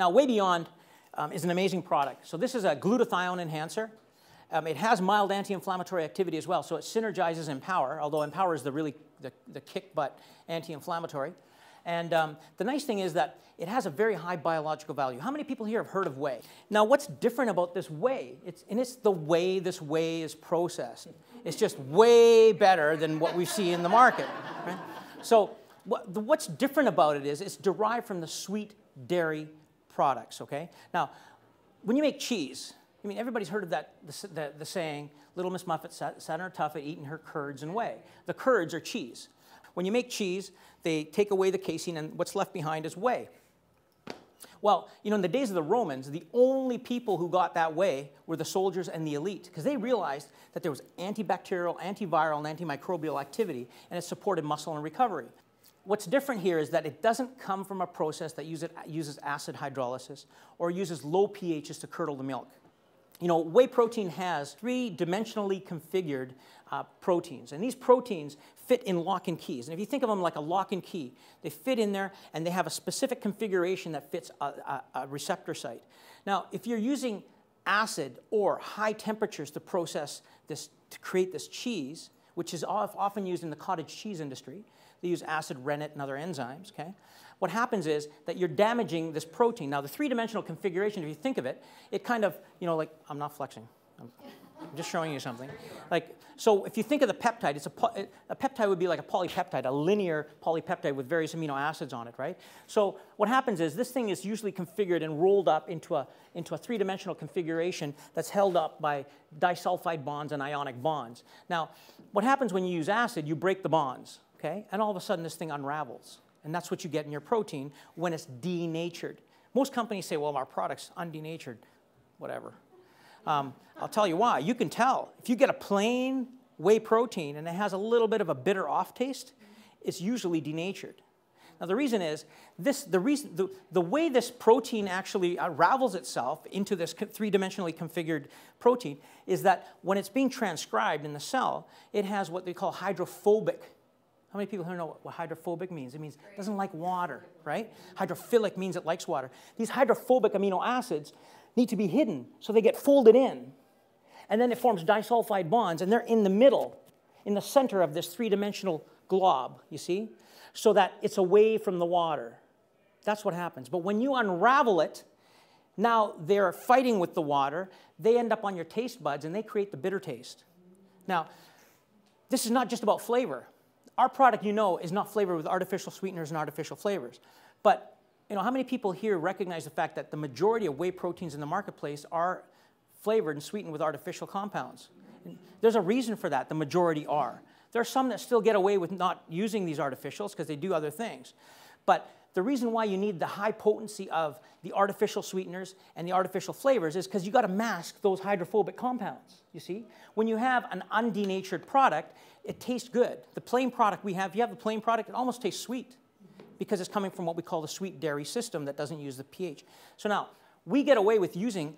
Now, Whey Beyond is an amazing product. So this is a glutathione enhancer. It has mild anti-inflammatory activity as well, so it synergizes Empower, although Empower is the kick-butt anti-inflammatory. And the nice thing is that it has a very high biological value. How many people here have heard of whey? Now, what's different about this whey? It's the way this whey is processed. It's just way better than what we see in the market. Right? So what's different about it is it's derived from the sweet dairy products, okay? Now, when you make cheese, I mean, everybody's heard of the saying, Little Miss Muffet sat on her tuffet eating her curds and whey. The curds are cheese. When you make cheese, they take away the casein, and what's left behind is whey. Well, you know, in the days of the Romans, the only people who got that whey were the soldiers and the elite, because they realized that there was antibacterial, antiviral, and antimicrobial activity, and it supported muscle and recovery. What's different here is that it doesn't come from a process that uses acid hydrolysis or uses low pHs to curdle the milk. You know, whey protein has three-dimensionally configured proteins, and these proteins fit in lock and keys. And if you think of them like a lock and key, they fit in there, and they have a specific configuration that fits a receptor site. Now, if you're using acid or high temperatures to process this, to create this cheese, which is often used in the cottage cheese industry, they use acid, rennet, and other enzymes, okay? What happens is that you're damaging this protein. Now, the three-dimensional configuration, if you think of it, it kind of, you know, like, I'm not flexing. I'm just showing you something. Like, so if you think of the peptide, a peptide would be like a polypeptide, a linear polypeptide with various amino acids on it, right? So what happens is this thing is usually configured and rolled up into a three-dimensional configuration that's held up by disulfide bonds and ionic bonds. Now, what happens when you use acid, you break the bonds, okay? And all of a sudden, this thing unravels. And that's what you get in your protein when it's denatured. Most companies say, well, our product's undenatured. Whatever. I'll tell you why. You can tell. If you get a plain whey protein and it has a little bit of a bitter off taste, it's usually denatured. Now, the reason is, the way this protein actually unravels itself into this three-dimensionally configured protein is that when it's being transcribed in the cell, it has what they call hydrophobic. How many people here know what hydrophobic means? It means it doesn't like water, right? Hydrophilic means it likes water. These hydrophobic amino acids need to be hidden, so they get folded in. And then it forms disulfide bonds, and they're in the middle, in the center of this three-dimensional glob, you see? So that it's away from the water. That's what happens. But when you unravel it, now they're fighting with the water. They end up on your taste buds, and they create the bitter taste. Now, this is not just about flavor. Our product, you know, is not flavored with artificial sweeteners and artificial flavors. But, you know, how many people here recognize the fact that the majority of whey proteins in the marketplace are flavored and sweetened with artificial compounds? And there's a reason for that. The majority are. There are some that still get away with not using these artificials because they do other things. But the reason why you need the high potency of the artificial sweeteners and the artificial flavors is because you've got to mask those hydrophobic compounds, you see? When you have an undenatured product, it tastes good. The plain product we have, if you have the plain product, it almost tastes sweet because it's coming from what we call the sweet dairy system that doesn't use the pH. So now, we get away with using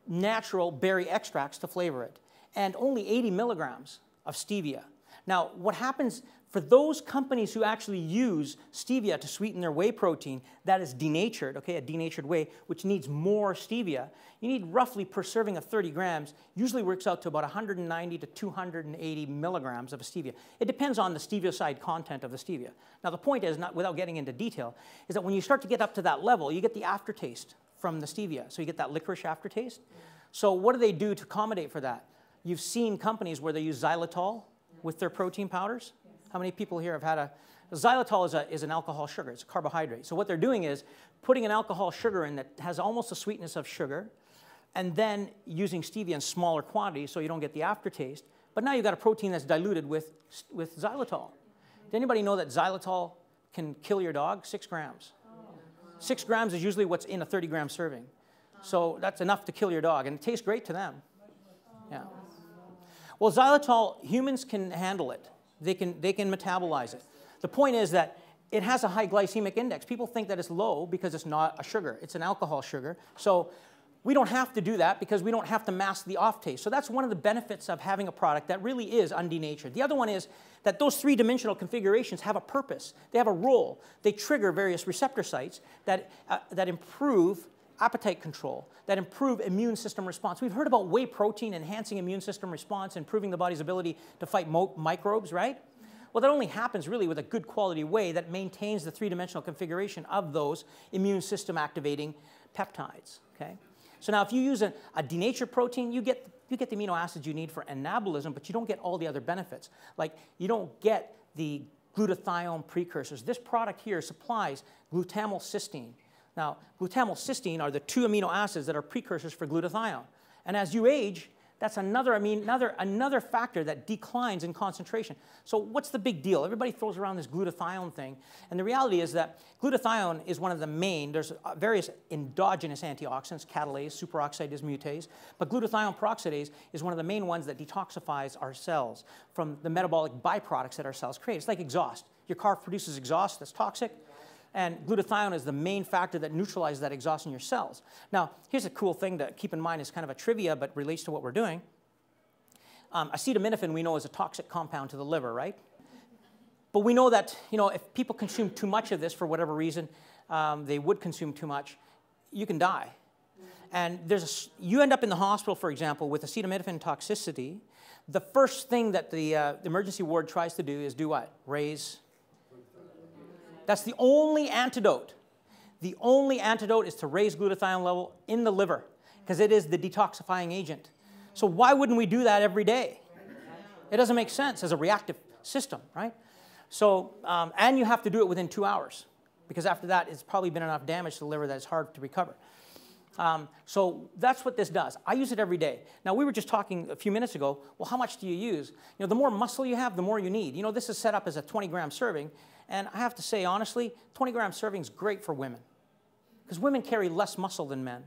natural berry extracts to flavor it, and only 80 milligrams of stevia. Now, what happens for those companies who actually use stevia to sweeten their whey protein, that is denatured, okay, a denatured whey, which needs more stevia, you need roughly per serving of 30 grams, usually works out to about 190 to 280 milligrams of stevia. It depends on the stevioside content of the stevia. Now, the point is, not without getting into detail, is that when you start to get up to that level, you get the aftertaste from the stevia. So you get that licorice aftertaste. So what do they do to accommodate for that? You've seen companies where they use xylitol with their protein powders. How many people here have had a xylitol is an alcohol sugar. It's a carbohydrate. So what they're doing is putting an alcohol sugar in that has almost the sweetness of sugar, and then using stevia in smaller quantities so you don't get the aftertaste. But now you've got a protein that's diluted with xylitol. Does anybody know that xylitol can kill your dog? 6 grams. 6 grams is usually what's in a 30-gram serving. So that's enough to kill your dog, and it tastes great to them. Yeah. Well, xylitol, humans can handle it. They can metabolize it. The point is that it has a high glycemic index. People think that it's low because it's not a sugar. It's an alcohol sugar. So We don't have to do that because we don't have to mask the off taste. So that's one of the benefits of having a product that really is undenatured. The other one is that those three-dimensional configurations have a purpose. They have a role. They trigger various receptor sites that improve appetite control, that improve immune system response. We've heard about whey protein enhancing immune system response, improving the body's ability to fight microbes, right? Well, that only happens really with a good quality whey that maintains the three-dimensional configuration of those immune system activating peptides, okay? So now if you use a denatured protein, you get the amino acids you need for anabolism, but you don't get all the other benefits. Like you don't get the glutathione precursors. This product here supplies glutamylcysteine. Now, glutamylcysteine are the two amino acids that are precursors for glutathione. And as you age, that's another factor that declines in concentration. So what's the big deal? Everybody throws around this glutathione thing. And the reality is that glutathione is one of the main, there's various endogenous antioxidants, catalase, superoxide dismutase, but glutathione peroxidase is one of the main ones that detoxifies our cells from the metabolic byproducts that our cells create. It's like exhaust. Your car produces exhaust that's toxic. And glutathione is the main factor that neutralizes that exhaust in your cells. Now, here's a cool thing to keep in mind. It's kind of a trivia, but relates to what we're doing. Acetaminophen we know is a toxic compound to the liver, right? But we know that, you know, if people consume too much of this for whatever reason, they would consume too much, you can die. And you end up in the hospital, for example, with acetaminophen toxicity. The first thing that the emergency ward tries to do is do what? Raise. That's the only antidote. The only antidote is to raise glutathione level in the liver because it is the detoxifying agent. So why wouldn't we do that every day? It doesn't make sense as a reactive system, right? So, and you have to do it within 2 hours because after that, it's probably been enough damage to the liver that it's hard to recover. So that's what this does. I use it every day. Now, we were just talking a few minutes ago, well, how much do you use? You know, the more muscle you have, the more you need. You know, this is set up as a 20-gram serving. And I have to say, honestly, 20-gram serving is great for women because women carry less muscle than men.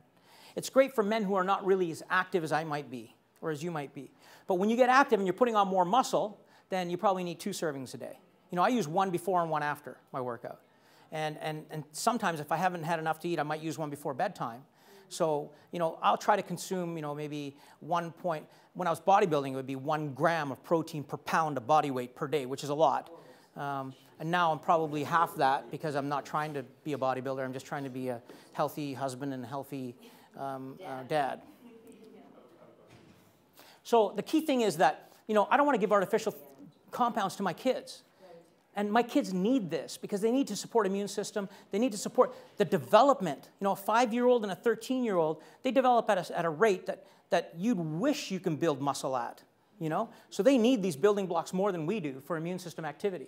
It's great for men who are not really as active as I might be or as you might be. But when you get active and you're putting on more muscle, then you probably need 2 servings a day. You know, I use 1 before and 1 after my workout. And sometimes if I haven't had enough to eat, I might use 1 before bedtime. So, you know, I'll try to consume, you know, maybe when I was bodybuilding, it would be 1 gram of protein per pound of body weight per day, which is a lot. And now I'm probably half that because I'm not trying to be a bodybuilder. I'm just trying to be a healthy husband and a healthy dad. So the key thing is that, you know, I don't want to give artificial compounds to my kids. And my kids need this because they need to support immune system. They need to support the development. You know, a 5-year-old and a 13-year-old, they develop at a rate that you'd wish you can build muscle at, you know? So they need these building blocks more than we do for immune system activity.